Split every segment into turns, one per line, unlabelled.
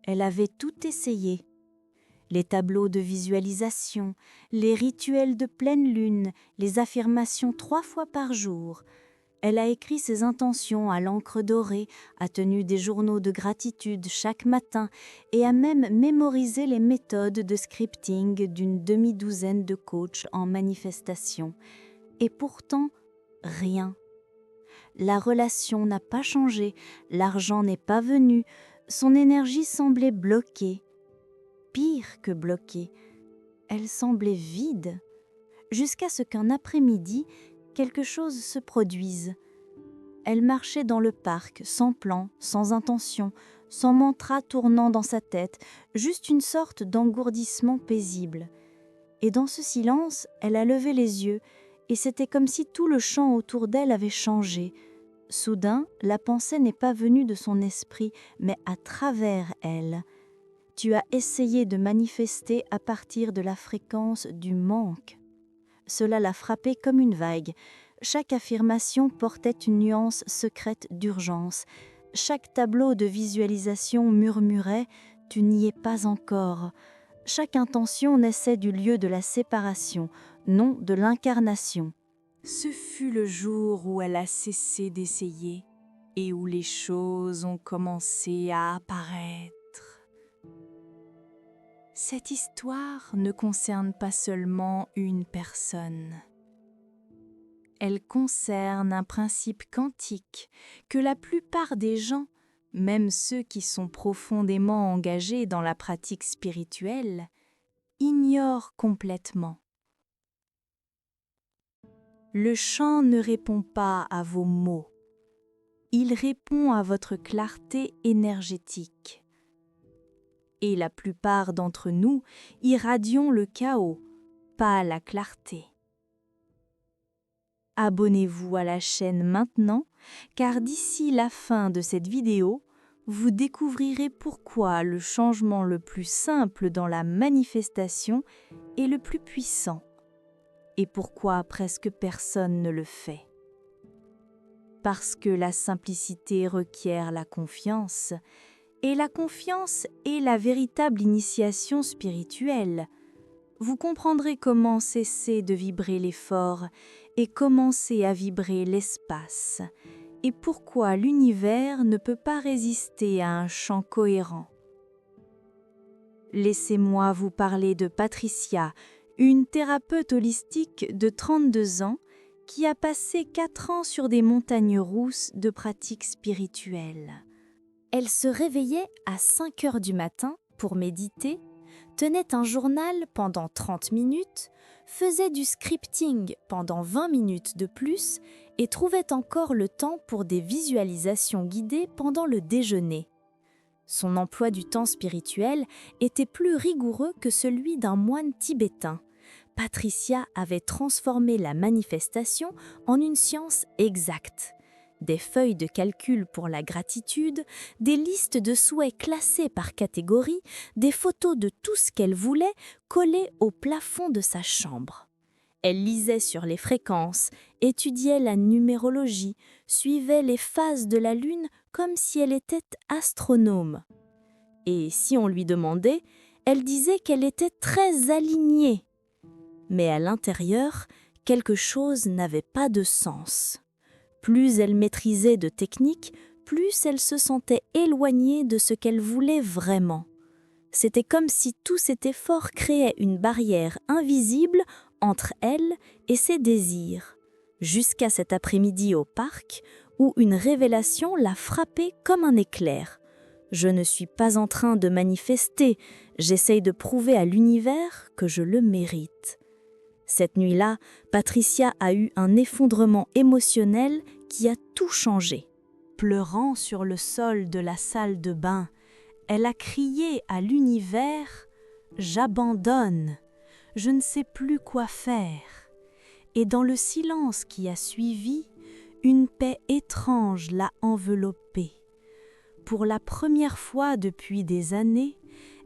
Elle avait tout essayé. Les tableaux de visualisation, les rituels de pleine lune, les affirmations 3 fois par jour. Elle a écrit ses intentions à l'encre dorée, a tenu des journaux de gratitude chaque matin et a même mémorisé les méthodes de scripting d'une demi-douzaine de coachs en manifestation. Et pourtant, rien. La relation n'a pas changé, l'argent n'est pas venu, son énergie semblait bloquée. Pire que bloquée, elle semblait vide, jusqu'à ce qu'un après-midi, quelque chose se produise. Elle marchait dans le parc, sans plan, sans intention, sans mantra tournant dans sa tête, juste une sorte d'engourdissement paisible. Et dans ce silence, elle a levé les yeux, et c'était comme si tout le champ autour d'elle avait changé. Soudain, la pensée n'est pas venue de son esprit, mais à travers elle. Tu as essayé de manifester à partir de la fréquence du manque. Cela l'a frappée comme une vague. Chaque affirmation portait une nuance secrète d'urgence. Chaque tableau de visualisation murmurait « Tu n'y es pas encore ». Chaque intention naissait du lieu de la séparation, non de l'incarnation.
Ce fut le jour où elle a cessé d'essayer et où les choses ont commencé à apparaître. Cette histoire ne concerne pas seulement une personne. Elle concerne un principe quantique que la plupart des gens, même ceux qui sont profondément engagés dans la pratique spirituelle, ignorent complètement. Le chant ne répond pas à vos mots. Il répond à votre clarté énergétique. Et la plupart d'entre nous irradions le chaos, pas la clarté. Abonnez-vous à la chaîne maintenant, car d'ici la fin de cette vidéo, vous découvrirez pourquoi le changement le plus simple dans la manifestation est le plus puissant, et pourquoi presque personne ne le fait. Parce que la simplicité requiert la confiance, et la confiance est la véritable initiation spirituelle. Vous comprendrez comment cesser de vibrer l'effort et commencer à vibrer l'espace, et pourquoi l'univers ne peut pas résister à un chant cohérent. Laissez-moi vous parler de Patricia, une thérapeute holistique de 32 ans qui a passé 4 ans sur des montagnes rousses de pratiques spirituelles.
Elle se réveillait à 5 heures du matin pour méditer, tenait un journal pendant 30 minutes, faisait du scripting pendant 20 minutes de plus et trouvait encore le temps pour des visualisations guidées pendant le déjeuner. Son emploi du temps spirituel était plus rigoureux que celui d'un moine tibétain. Patricia avait transformé la manifestation en une science exacte. Des feuilles de calcul pour la gratitude, des listes de souhaits classées par catégorie, des photos de tout ce qu'elle voulait collées au plafond de sa chambre. Elle lisait sur les fréquences, étudiait la numérologie, suivait les phases de la lune comme si elle était astronome. Et si on lui demandait, elle disait qu'elle était très alignée. Mais à l'intérieur, quelque chose n'avait pas de sens. Plus elle maîtrisait de techniques, plus elle se sentait éloignée de ce qu'elle voulait vraiment. C'était comme si tout cet effort créait une barrière invisible entre elle et ses désirs, jusqu'à cet après-midi au parc où une révélation l'a frappée comme un éclair. Je ne suis pas en train de manifester, j'essaye de prouver à l'univers que je le mérite. Cette nuit-là, Patricia a eu un effondrement émotionnel qui a tout changé. Pleurant sur le sol de la salle de bain, elle a crié à l'univers « J'abandonne, je ne sais plus quoi faire ». Et dans le silence qui a suivi, une paix étrange l'a enveloppée. Pour la première fois depuis des années,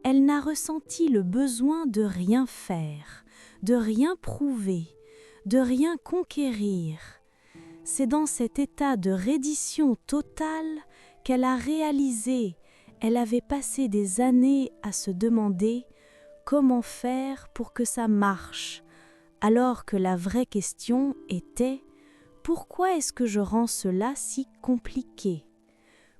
elle n'a ressenti le besoin de rien faire, de rien prouver, de rien conquérir. C'est dans cet état de reddition totale qu'elle a réalisé,
Elle avait passé des années à se demander comment faire pour que ça marche, alors que la vraie question était « Pourquoi est-ce que je rends cela si compliqué ?»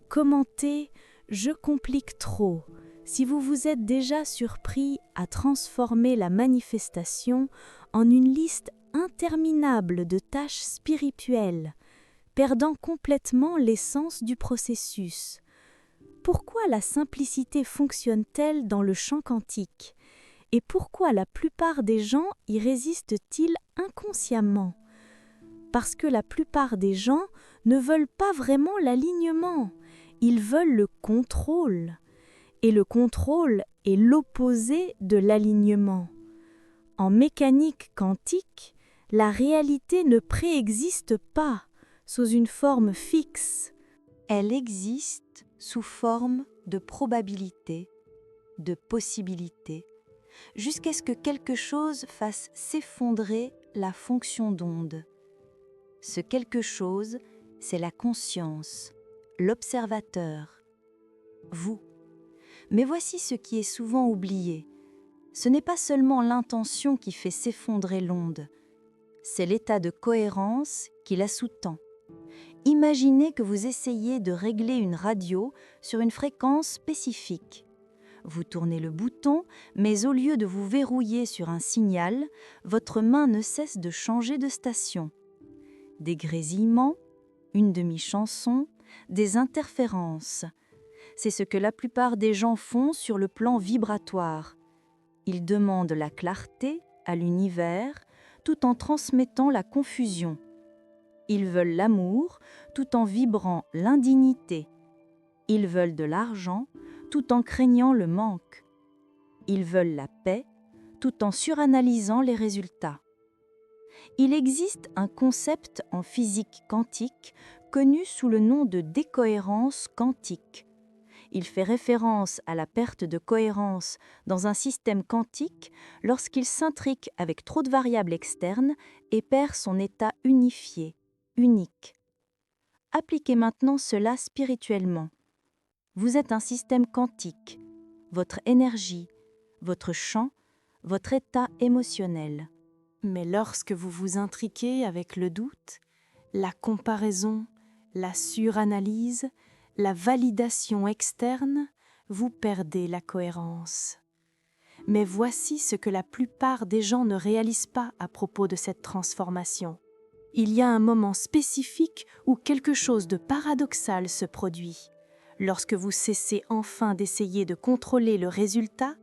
Commentez « Je complique trop » si vous vous êtes déjà surpris à transformer la manifestation en une liste interminable de tâches spirituelles, perdant complètement l'essence du processus. Pourquoi la simplicité fonctionne-t-elle dans le champ quantique? Et pourquoi la plupart des gens y résistent-ils inconsciemment? Parce que la plupart des gens ne veulent pas vraiment l'alignement, ils veulent le contrôle. Et le contrôle est l'opposé de l'alignement. En mécanique quantique, la réalité ne préexiste pas sous une forme fixe.
Elle existe sous forme de probabilité, de possibilité, jusqu'à ce que quelque chose fasse s'effondrer la fonction d'onde. Ce quelque chose, c'est la conscience, l'observateur, vous. Mais voici ce qui est souvent oublié. Ce n'est pas seulement l'intention qui fait s'effondrer l'onde, c'est l'état de cohérence qui la sous-tend. Imaginez que vous essayez de régler une radio sur une fréquence spécifique. Vous tournez le bouton, mais au lieu de vous verrouiller sur un signal, votre main ne cesse de changer de station. Des grésillements, une demi-chanson, des interférences. C'est ce que la plupart des gens font sur le plan vibratoire. Ils demandent la clarté à l'univers tout en transmettant la confusion. Ils veulent l'amour tout en vibrant l'indignité. Ils veulent de l'argent tout en craignant le manque. Ils veulent la paix tout en suranalysant les résultats. Il existe un concept en physique quantique connu sous le nom de décohérence quantique. Il fait référence à la perte de cohérence dans un système quantique lorsqu'il s'intrique avec trop de variables externes et perd son état unifié, unique. Appliquez maintenant cela spirituellement. Vous êtes un système quantique, votre énergie, votre champ, votre état émotionnel.
Mais lorsque vous vous intriquez avec le doute, la comparaison, la suranalyse, la validation externe, vous perdez la cohérence. Mais voici ce que la plupart des gens ne réalisent pas à propos de cette transformation. Il y a un moment spécifique où quelque chose de paradoxal se produit. Lorsque vous cessez enfin d'essayer de contrôler le résultat,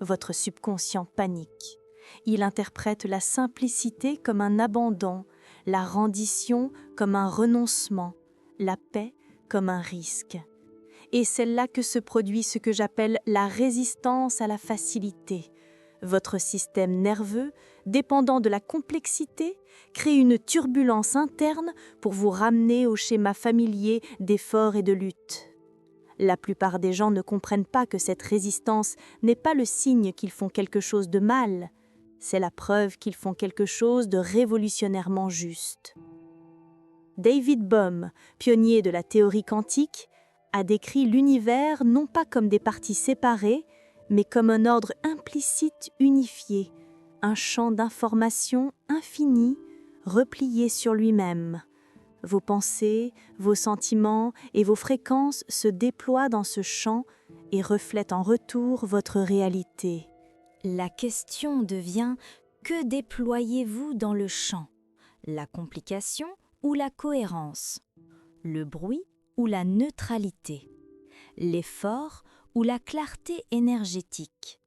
votre subconscient panique. Il interprète la simplicité comme un abandon, la rendition comme un renoncement, la paix comme un risque. Et c'est là que se produit ce que j'appelle la résistance à la facilité. Votre système nerveux, dépendant de la complexité, crée une turbulence interne pour vous ramener au schéma familier d'effort et de lutte. La plupart des gens ne comprennent pas que cette résistance n'est pas le signe qu'ils font quelque chose de mal, c'est la preuve qu'ils font quelque chose de révolutionnairement juste. David Bohm, pionnier de la théorie quantique, a décrit l'univers non pas comme des parties séparées, mais comme un ordre implicite unifié, un champ d'information infini, replié sur lui-même. Vos pensées, vos sentiments et vos fréquences se déploient dans ce champ et reflètent en retour votre réalité.
La question devient « Que déployez-vous dans le champ ? La complication ou la cohérence ? Le bruit ou la neutralité ? L'effort ou la clarté énergétique ? »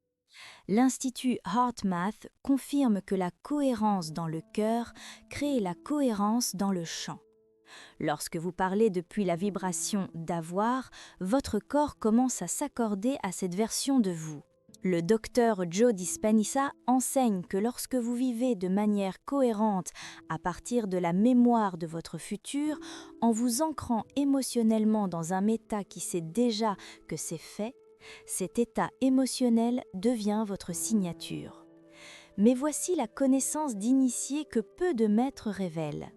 L'Institut HeartMath confirme que la cohérence dans le cœur crée la cohérence dans le champ. Lorsque vous parlez depuis la vibration d'avoir, votre corps commence à s'accorder à cette version de vous. Le docteur Joe Dispenza enseigne que lorsque vous vivez de manière cohérente à partir de la mémoire de votre futur, en vous ancrant émotionnellement dans un état qui sait déjà que c'est fait, cet état émotionnel devient votre signature. Mais voici la connaissance d'initié que peu de maîtres révèlent.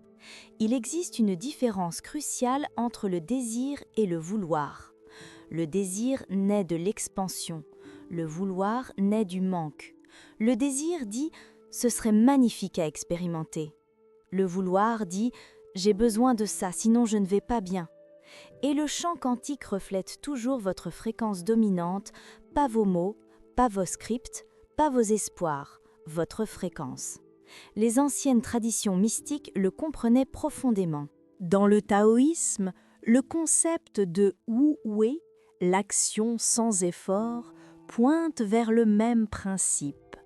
Il existe une différence cruciale entre le désir et le vouloir.
Le désir naît de l'expansion, le vouloir naît du manque. Le désir dit « ce serait magnifique à expérimenter ». Le vouloir dit « j'ai besoin de ça, sinon je ne vais pas bien ». Et le chant quantique reflète toujours votre fréquence dominante, pas vos mots, pas vos scripts, pas vos espoirs, votre fréquence. Les anciennes traditions mystiques le comprenaient profondément. Dans le taoïsme, le concept de wu-wei, l'action sans effort, pointe vers le même principe.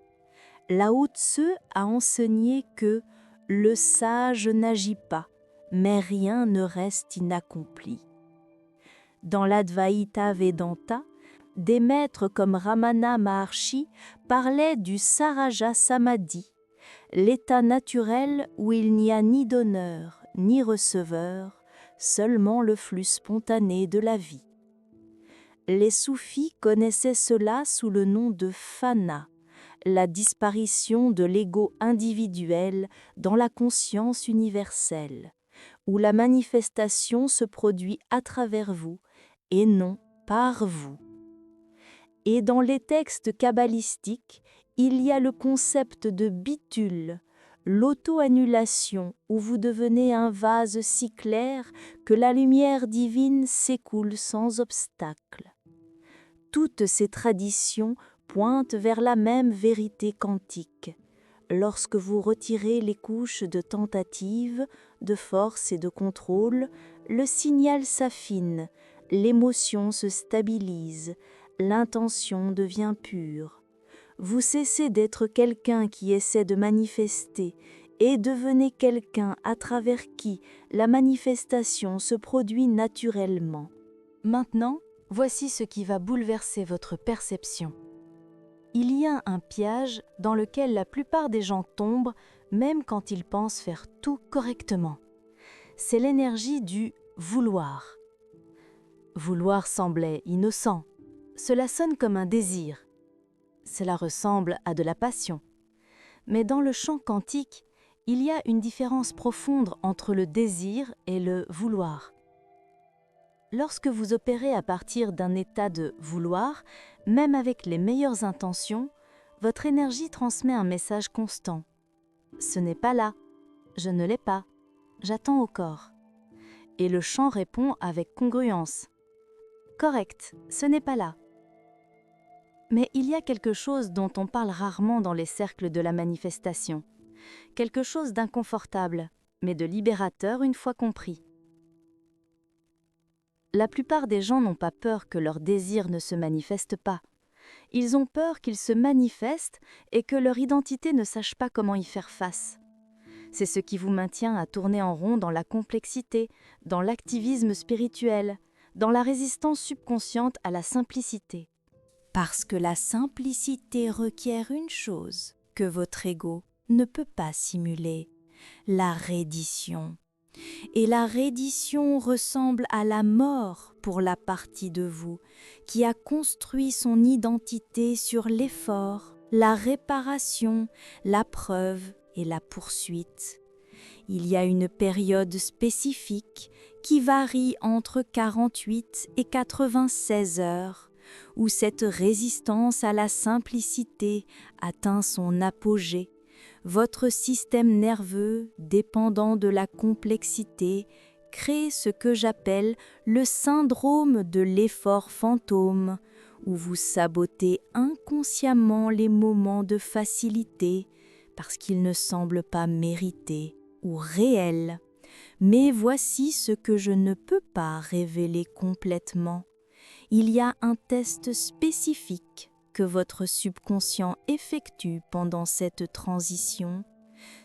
Lao Tzu a enseigné que le sage n'agit pas, mais rien ne reste inaccompli. Dans l'Advaita Vedanta, des maîtres comme Ramana Maharshi parlaient du Saraja Samadhi, l'état naturel où il n'y a ni donneur ni receveur, seulement le flux spontané de la vie. Les soufis connaissaient cela sous le nom de fana, la disparition de l'ego individuel dans la conscience universelle, où la manifestation se produit à travers vous et non par vous. Et dans les textes kabbalistiques, il y a le concept de bitul, l'auto-annulation où vous devenez un vase si clair que la lumière divine s'écoule sans obstacle. Toutes ces traditions pointent vers la même vérité quantique. Lorsque vous retirez les couches de tentative, de force et de contrôle, le signal s'affine, l'émotion se stabilise, l'intention devient pure. Vous cessez d'être quelqu'un qui essaie de manifester et devenez quelqu'un à travers qui la manifestation se produit naturellement. Maintenant, voici ce qui va bouleverser votre perception. Il y a un piège dans lequel la plupart des gens tombent, même quand ils pensent faire tout correctement. C'est l'énergie du vouloir. Vouloir semblait innocent. Cela sonne comme un désir. Cela ressemble à de la passion. Mais dans le champ quantique, il y a une différence profonde entre le désir et le vouloir. Lorsque vous opérez à partir d'un état de vouloir, même avec les meilleures intentions, votre énergie transmet un message constant. Ce n'est pas là, je ne l'ai pas, j'attends encore. Et le champ répond avec congruence. Correct, ce n'est pas là. Mais il y a quelque chose dont on parle rarement dans les cercles de la manifestation. Quelque chose d'inconfortable, mais de libérateur une fois compris. La plupart des gens n'ont pas peur que leur désir ne se manifeste pas. Ils ont peur qu'il se manifeste et que leur identité ne sache pas comment y faire face. C'est ce qui vous maintient à tourner en rond dans la complexité, dans l'activisme spirituel, dans la résistance subconsciente à la simplicité. Parce que la simplicité requiert une chose que votre ego ne peut pas simuler, la reddition. Et la reddition ressemble à la mort pour la partie de vous qui a construit son identité sur l'effort, la réparation, la preuve et la poursuite. Il y a une période spécifique qui varie entre 48 et 96 heures où cette résistance à la simplicité atteint son apogée. Votre système nerveux, dépendant de la complexité, crée ce que j'appelle le syndrome de l'effort fantôme, où vous sabotez inconsciemment les moments de facilité parce qu'ils ne semblent pas mérités ou réels. Mais voici ce que je ne peux pas révéler complètement. Il y a un test spécifique que votre subconscient effectue pendant cette transition.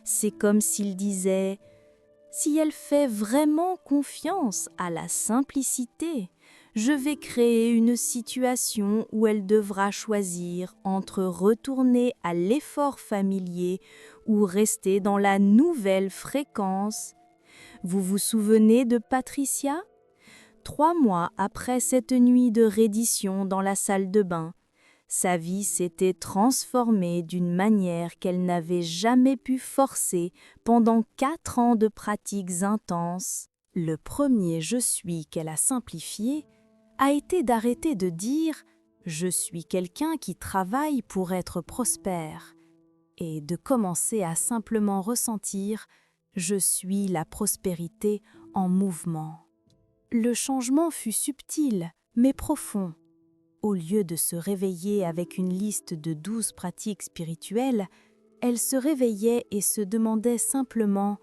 C'est comme s'il disait « Si elle fait vraiment confiance à la simplicité, je vais créer une situation où elle devra choisir entre retourner à l'effort familier ou rester dans la nouvelle fréquence. » Vous vous souvenez de Patricia ? 3 mois après cette nuit de reddition dans la salle de bain, sa vie s'était transformée d'une manière qu'elle n'avait jamais pu forcer pendant 4 ans de pratiques intenses. Le premier « je suis » qu'elle a simplifié
a été d'arrêter de dire « Je suis quelqu'un qui travaille pour être prospère » et de commencer à simplement ressentir « Je suis la prospérité en mouvement ». Le changement fut subtil, mais profond. Au lieu de se réveiller avec une liste de 12 pratiques spirituelles, elle se réveillait et se demandait simplement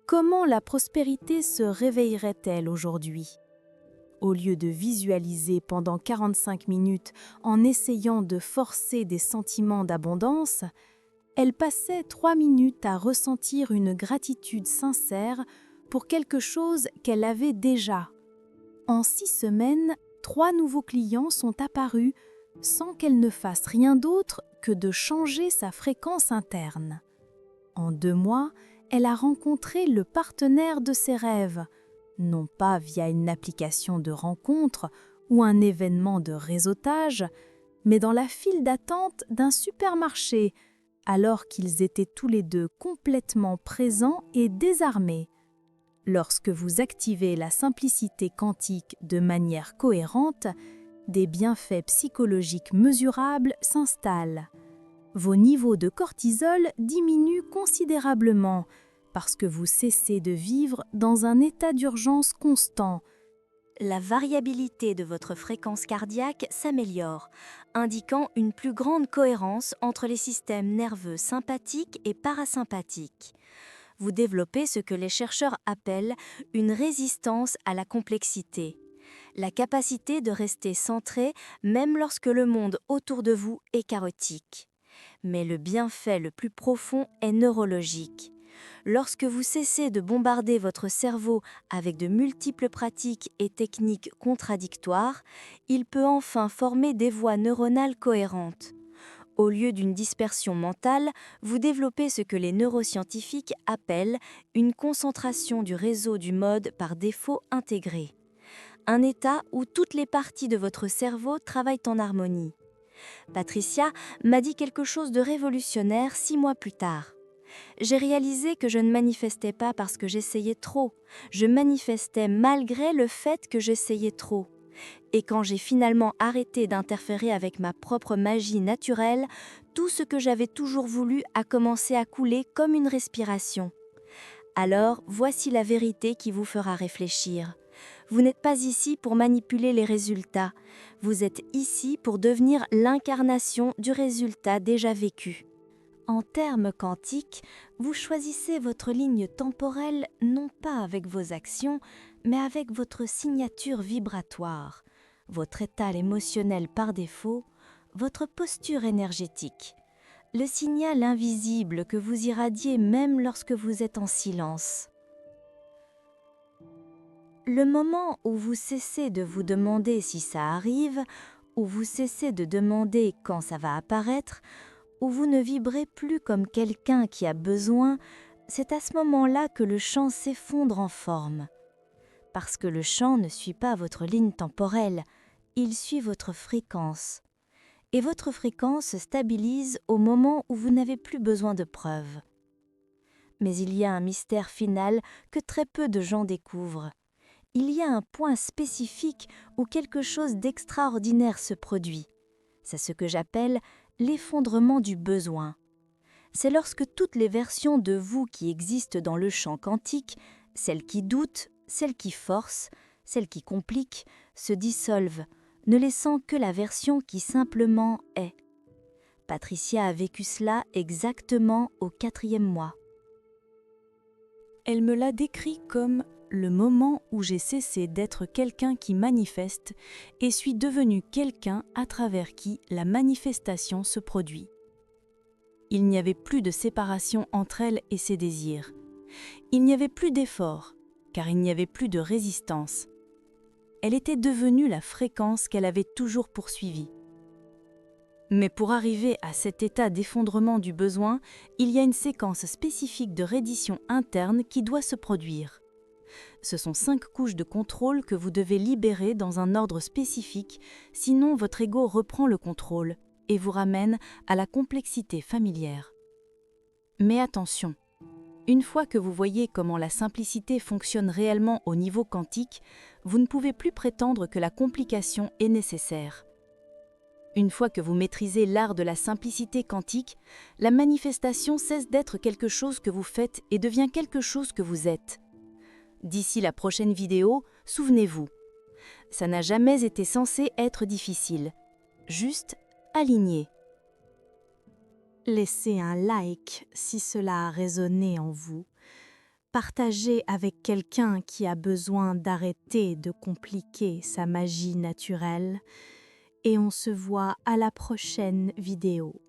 comment la prospérité se réveillerait-elle aujourd'hui. Au lieu de visualiser pendant 45 minutes en essayant de forcer des sentiments d'abondance, elle passait 3 minutes à ressentir une gratitude sincère pour quelque chose qu'elle avait déjà. En 6 semaines, 3 nouveaux clients sont apparus sans qu'elle ne fasse rien d'autre que de changer sa fréquence interne. En 2 mois, elle a rencontré le partenaire de ses rêves, non pas via une application de rencontre ou un événement de réseautage, mais dans la file d'attente d'un supermarché, alors qu'ils étaient tous les deux complètement présents et désarmés. Lorsque vous activez la simplicité quantique de manière cohérente, des bienfaits psychologiques mesurables s'installent. Vos niveaux de cortisol diminuent considérablement parce que vous cessez de vivre dans un état d'urgence constant.
La variabilité de votre fréquence cardiaque s'améliore, indiquant une plus grande cohérence entre les systèmes nerveux sympathiques et parasympathiques. Vous développez ce que les chercheurs appellent une résistance à la complexité, la capacité de rester centré même lorsque le monde autour de vous est chaotique. Mais le bienfait le plus profond est neurologique. Lorsque vous cessez de bombarder votre cerveau avec de multiples pratiques et techniques contradictoires, il peut enfin former des voies neuronales cohérentes. Au lieu d'une dispersion mentale, vous développez ce que les neuroscientifiques appellent une concentration du réseau du mode par défaut intégré. Un état où toutes les parties de votre cerveau travaillent en harmonie. Patricia m'a dit quelque chose de révolutionnaire 6 mois plus tard. J'ai réalisé que je ne manifestais pas parce que j'essayais trop. Je manifestais malgré le fait que j'essayais trop. Et quand j'ai finalement arrêté d'interférer avec ma propre magie naturelle, tout ce que j'avais toujours voulu a commencé à couler comme une respiration. Alors, voici la vérité qui vous fera réfléchir. Vous n'êtes pas ici pour manipuler les résultats. Vous êtes ici pour devenir l'incarnation du résultat déjà vécu. En termes quantiques, vous choisissez votre ligne temporelle non pas avec vos actions, mais avec votre signature vibratoire, votre état émotionnel par défaut, votre posture énergétique, le signal invisible que vous irradiez même lorsque vous êtes en silence. Le moment où vous cessez de vous demander si ça arrive, où vous cessez de demander quand ça va apparaître, où vous ne vibrez plus comme quelqu'un qui a besoin, c'est à ce moment-là que le champ s'effondre en forme. Parce que le champ ne suit pas votre ligne temporelle, il suit votre fréquence. Et votre fréquence se stabilise au moment où vous n'avez plus besoin de preuves. Mais il y a un mystère final que très peu de gens découvrent. Il y a un point spécifique où quelque chose d'extraordinaire se produit. C'est ce que j'appelle l'effondrement du besoin. C'est lorsque toutes les versions de vous qui existent dans le champ quantique, celles qui doutent, celles qui forcent, celles qui compliquent, se dissolvent, ne laissant que la version qui simplement est. Patricia a vécu cela exactement au 4e mois.
Elle me l'a décrit comme le moment où j'ai cessé d'être quelqu'un qui manifeste et suis devenu quelqu'un à travers qui la manifestation se produit. Il n'y avait plus de séparation entre elle et ses désirs. Il n'y avait plus d'effort, car il n'y avait plus de résistance. Elle était devenue la fréquence qu'elle avait toujours poursuivie. Mais pour arriver à cet état d'effondrement du besoin, il y a une séquence spécifique de reddition interne qui doit se produire. Ce sont 5 couches de contrôle que vous devez libérer dans un ordre spécifique, sinon votre ego reprend le contrôle et vous ramène à la complexité familière. Mais attention,
Une fois que vous voyez comment la simplicité fonctionne réellement au niveau quantique, vous ne pouvez plus prétendre que la complication est nécessaire. Une fois que vous maîtrisez l'art de la simplicité quantique, la manifestation cesse d'être quelque chose que vous faites et devient quelque chose que vous êtes. D'ici la prochaine vidéo, souvenez-vous, ça n'a jamais été censé être difficile, juste aligné.
Laissez un like si cela a résonné en vous. Partagez avec quelqu'un qui a besoin d'arrêter de compliquer sa magie naturelle. Et on se voit à la prochaine vidéo.